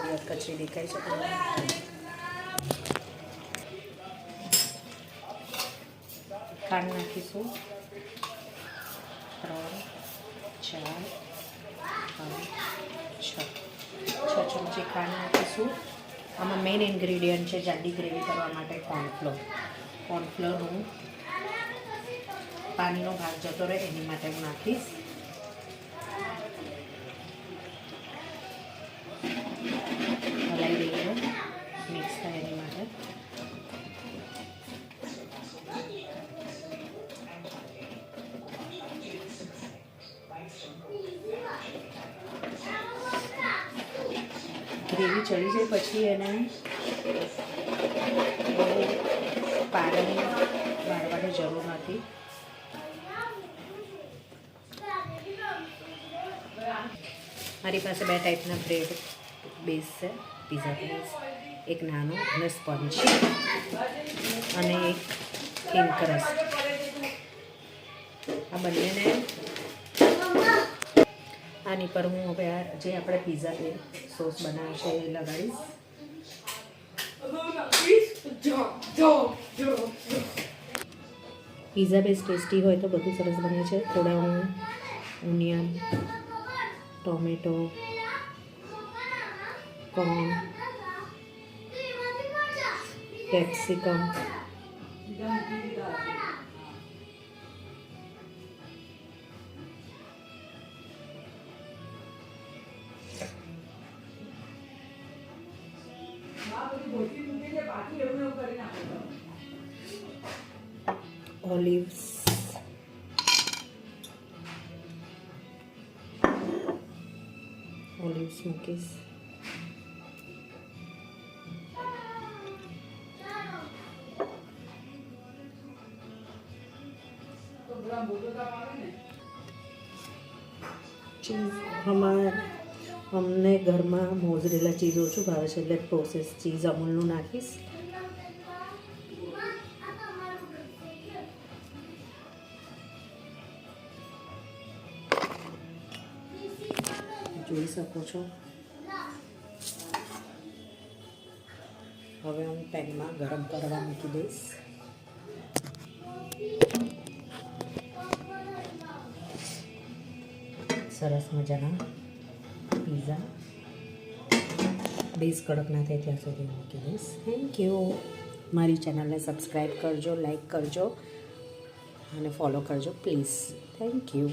થોડી કચરી દેખાય છે. ખાંડ નાખીશું 3 4 5 6 ચમચી ખાંડ નાખીશું. આમાં મેઇન ઇન્ગ્રેડિયન્ટ છે જાડી ગ્રેવી કરવા માટે કોર્નફ્લોર હું પાણીનો ભાગ જતો રહે એની માટે હું નાખીશ. હલાવી દઈએ મિક્સ થાય એની માટે. ગ્રેવી ચડી જાય પછી એને બહુ પાણી વાળવાની જરૂર નથી. મારી પાસે 2 ટાઈપના બ્રેડ બેઝ છે, પીઝા બેઝ, એક નાનો અને સ્પંજ અને એક થીન ક્રસ્ટ. આ બંનેને આની પર હું હવે જે આપણે પીઝા સોસ બનાવ્યો છે એ લગાડીશ. પીઝા બેઝ ટેસ્ટી હોય તો બધું સરસ બને છે. થોડા હું onion, tomato, corn, capsicum, olives, મૂકીશ. અમને ઘરમાં મોઝરેલા ચીઝ ઓછું ભાવે છે એટલે પ્રોસેસ ચીઝ અમૂલનું નાખીશ. જોઈ શકો છો. હવે હું પેનમાં ગરમ કરવા મૂકી દઈશ. સરસ મજાના પીઝા બેઝ કડક ના થાય ત્યાં સુધી મૂકી દઈશ. Thank you. મારી ચેનલને સબસ્ક્રાઈબ કરજો, લાઈક કરજો અને ફોલો કરજો પ્લીઝ. Thank you.